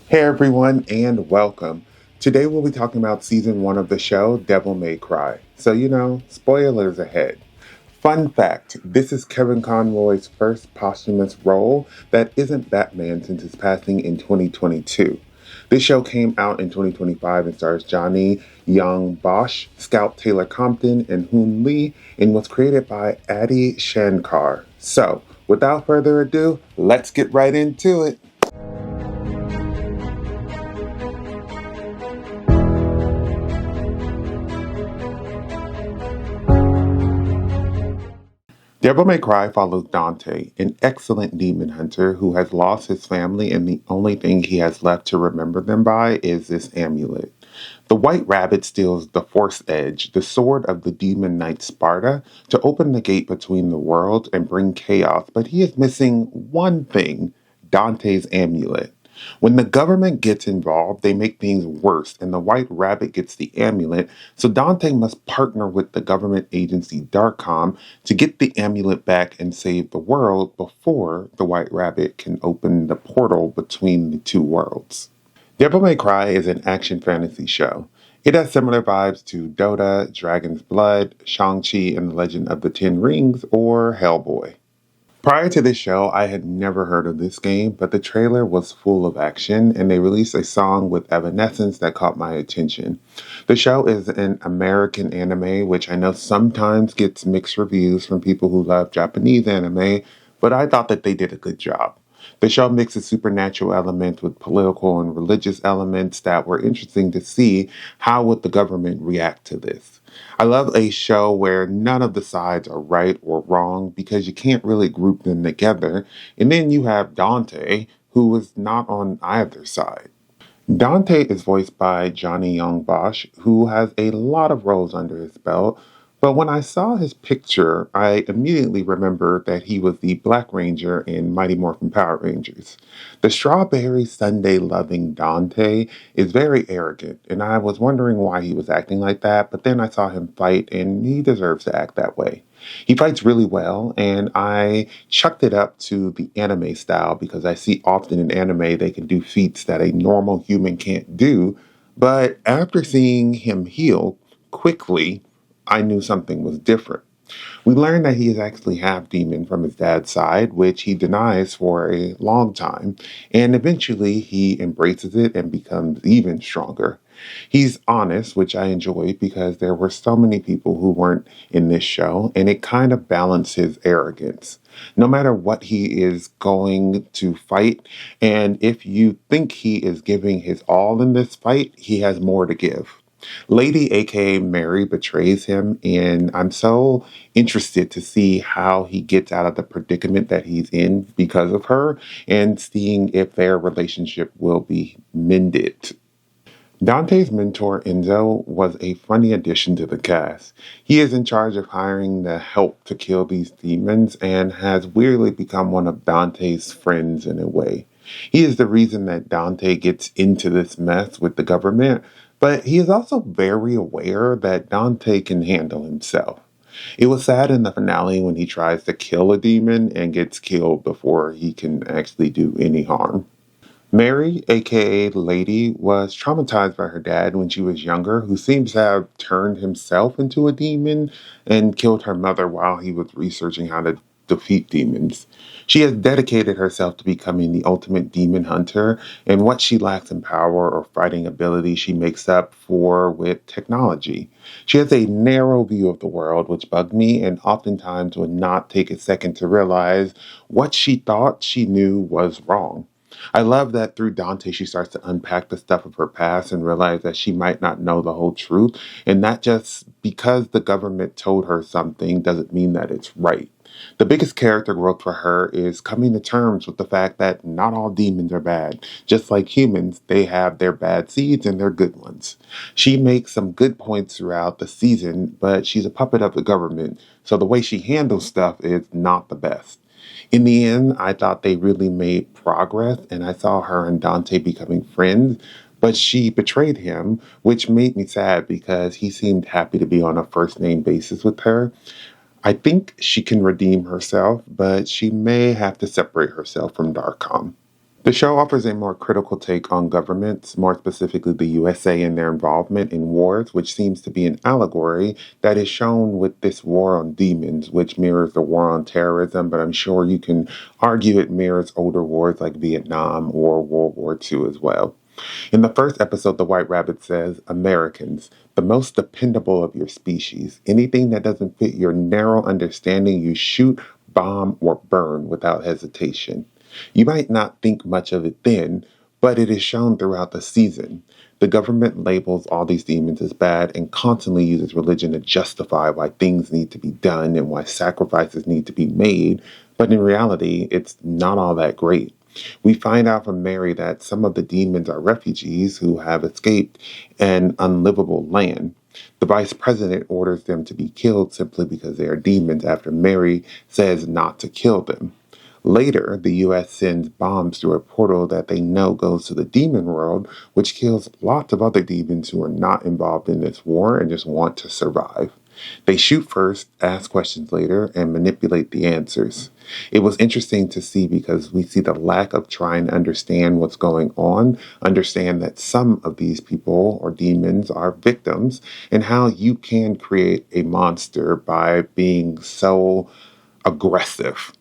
Hey everyone, and welcome. Today we'll be talking about season 1 of the show, Devil May Cry. So, spoilers ahead. Fun fact, this is Kevin Conroy's first posthumous role that isn't Batman since his passing in 2022. This show came out in 2025 and stars Johnny Yong Bosch, Scout Taylor Compton, and Hoon and was created by Shankar. So, without further ado, let's get right into it. Devil May Cry follows Dante, an excellent demon hunter who has lost his family, and the only thing he has left to remember them by is this amulet. The White Rabbit steals the Force Edge, the sword of the demon knight Sparta, to open the gate between the worlds and bring chaos, but he is missing one thing: Dante's amulet. When the government gets involved, they make things worse, and the White Rabbit gets the amulet, so Dante must partner with the government agency Darkcom to get the amulet back and save the world before the White Rabbit can open the portal between the two worlds. Devil May Cry is an action fantasy show. It has similar vibes to Dota, Dragon's Blood, Shang-Chi and the Legend of the Ten Rings, or Hellboy. Prior to this show, I had never heard of this game, but the trailer was full of action, and they released a song with Evanescence that caught my attention. The show is an American anime, which I know sometimes gets mixed reviews from people who love Japanese anime, but I thought that they did a good job. The show mixes supernatural elements with political and religious elements that were interesting to see how would the government react to this. I love a show where none of the sides are right or wrong because you can't really group them together. And then you have Dante, who is not on either side. Dante is voiced by Johnny Young Bosch, who has a lot of roles under his belt. But when I saw his picture, I immediately remembered that he was the Black Ranger in Mighty Morphin Power Rangers. The strawberry sundae loving Dante is very arrogant, and I was wondering why he was acting like that, but then I saw him fight, and he deserves to act that way. He fights really well, and I chucked it up to the anime style because I see often in anime they can do feats that a normal human can't do. But after seeing him heal quickly, I knew something was different. We learn that he is actually half demon from his dad's side, which he denies for a long time, and eventually he embraces it and becomes even stronger. He's honest, which I enjoy because there were so many people who weren't in this show, and it kind of balanced his arrogance. No matter what he is going to fight, and if you think he is giving his all in this fight, he has more to give. Lady, aka Mary, betrays him, and I'm so interested to see how he gets out of the predicament that he's in because of her and seeing if their relationship will be mended. Dante's mentor Enzo was a funny addition to the cast. He is in charge of hiring the help to kill these demons and has weirdly become one of Dante's friends in a way. He is the reason that Dante gets into this mess with the government, but he is also very aware that Dante can handle himself. It was sad in the finale when he tries to kill a demon and gets killed before he can actually do any harm. Mary, aka Lady, was traumatized by her dad when she was younger, who seems to have turned himself into a demon and killed her mother while he was researching how to defeat demons. She has dedicated herself to becoming the ultimate demon hunter, and what she lacks in power or fighting ability, she makes up for with technology. She has a narrow view of the world, which bugged me, and oftentimes would not take a second to realize what she thought she knew was wrong. I love that through Dante, she starts to unpack the stuff of her past and realize that she might not know the whole truth. And not just because the government told her something doesn't mean that it's right. The biggest character growth for her is coming to terms with the fact that not all demons are bad. Just like humans, they have their bad seeds and their good ones. She makes some good points throughout the season, but she's a puppet of the government, so the way she handles stuff is not the best. In the end, I thought they really made progress, and I saw her and Dante becoming friends, but she betrayed him, which made me sad because he seemed happy to be on a first name basis with her. I think she can redeem herself, but she may have to separate herself from Darkcom. The show offers a more critical take on governments, more specifically the USA and their involvement in wars, which seems to be an allegory that is shown with this war on demons, which mirrors the war on terrorism, but I'm sure you can argue it mirrors older wars like Vietnam or World War II as well. In the first episode, the White Rabbit says, Americans, the most dependable of your species. Anything that doesn't fit your narrow understanding, you shoot, bomb, or burn without hesitation. You might not think much of it then, but it is shown throughout the season. The government labels all these demons as bad and constantly uses religion to justify why things need to be done and why sacrifices need to be made, but in reality, it's not all that great. We find out from Mary that some of the demons are refugees who have escaped an unlivable land. The vice president orders them to be killed simply because they are demons after Mary says not to kill them. Later, the US sends bombs through a portal that they know goes to the demon world, which kills lots of other demons who are not involved in this war and just want to survive. They shoot first, ask questions later, and manipulate the answers. It was interesting to see because we see the lack of trying to understand what's going on, understand that some of these people or demons are victims, and how you can create a monster by being so aggressive.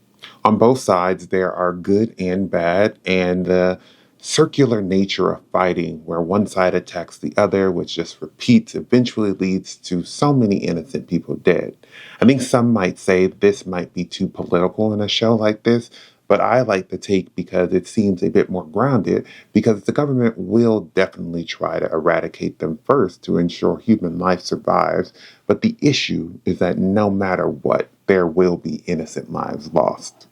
On both sides, there are good and bad, and the circular nature of fighting, where one side attacks the other, which just repeats, eventually leads to so many innocent people dead. I think some might say this might be too political in a show like this, but I like the take because it seems a bit more grounded, because the government will definitely try to eradicate them first to ensure human life survives. But the issue is that no matter what, there will be innocent lives lost.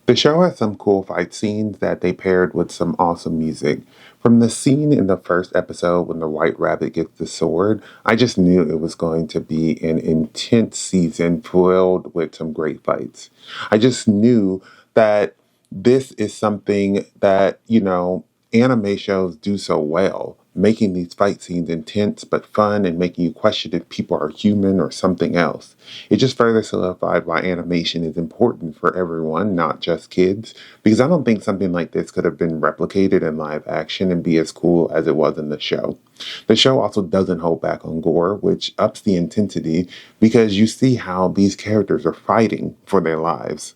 The show has some cool fight scenes that they paired with some awesome music. From the scene in the first episode when the White Rabbit gets the sword, I just knew it was going to be an intense season filled with some great fights. I just knew that this is something that, anime shows do so well, making these fight scenes intense but fun and making you question if people are human or something else. It just further solidified why animation is important for everyone, not just kids, because I don't think something like this could have been replicated in live action and be as cool as it was in the show. The show also doesn't hold back on gore, which ups the intensity because you see how these characters are fighting for their lives.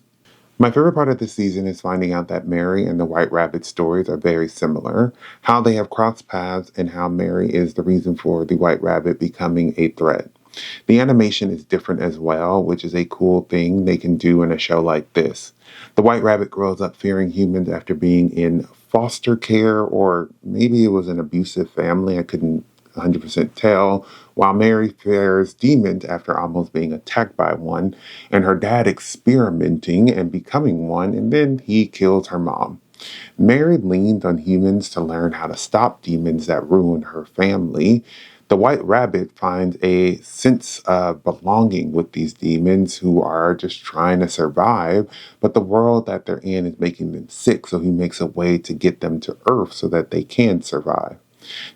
My favorite part of the season is finding out that Mary and the White Rabbit stories are very similar, how they have crossed paths, and how Mary is the reason for the White Rabbit becoming a threat. The animation is different as well, which is a cool thing they can do in a show like this. The White Rabbit grows up fearing humans after being in foster care, or maybe it was an abusive family. I couldn't 100% tell, while Mary fears demons after almost being attacked by one, and her dad experimenting and becoming one, and then he kills her mom. Mary leans on humans to learn how to stop demons that ruin her family. The White Rabbit finds a sense of belonging with these demons who are just trying to survive, but the world that they're in is making them sick, so he makes a way to get them to Earth so that they can survive.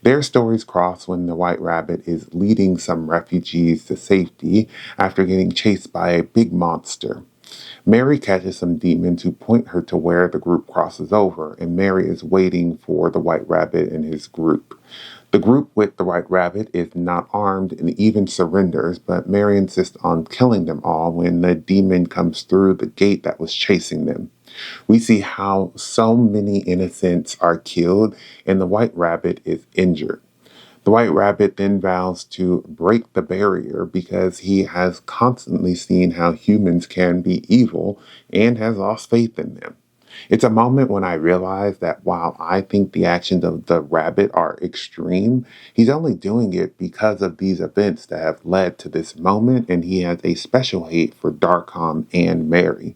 Their stories cross when the White Rabbit is leading some refugees to safety after getting chased by a big monster. Mary catches some demons who point her to where the group crosses over, and Mary is waiting for the White Rabbit and his group. The group with the White Rabbit is not armed and even surrenders, but Mary insists on killing them all when the demon comes through the gate that was chasing them. We see how so many innocents are killed and the White Rabbit is injured. The White Rabbit then vows to break the barrier because he has constantly seen how humans can be evil and has lost faith in them. It's a moment when I realize that while I think the actions of the rabbit are extreme, he's only doing it because of these events that have led to this moment, and he has a special hate for Darkham and Mary.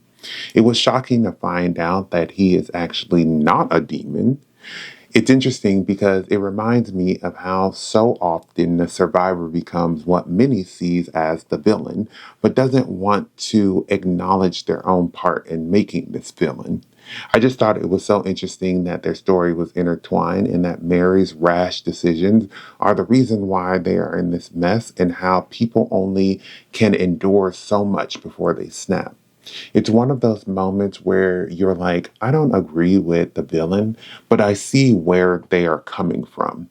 It was shocking to find out that he is actually not a demon. It's interesting because it reminds me of how so often the survivor becomes what many sees as the villain, but doesn't want to acknowledge their own part in making this villain. I just thought it was so interesting that their story was intertwined and that Mary's rash decisions are the reason why they are in this mess and how people only can endure so much before they snap. It's one of those moments where you're like, I don't agree with the villain, but I see where they are coming from.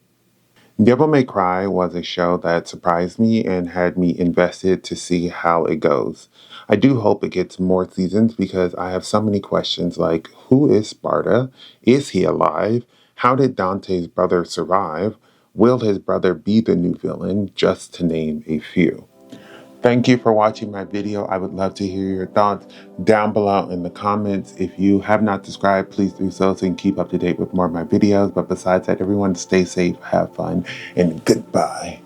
Devil May Cry was a show that surprised me and had me invested to see how it goes. I do hope it gets more seasons because I have so many questions like who is Sparta? Is he alive? How did Dante's brother survive? Will his brother be the new villain? Just to name a few. Thank you for watching my video. I would love to hear your thoughts down below in the comments. If you have not subscribed, please do so you can keep up to date with more of my videos. But besides that, everyone stay safe, have fun, and goodbye.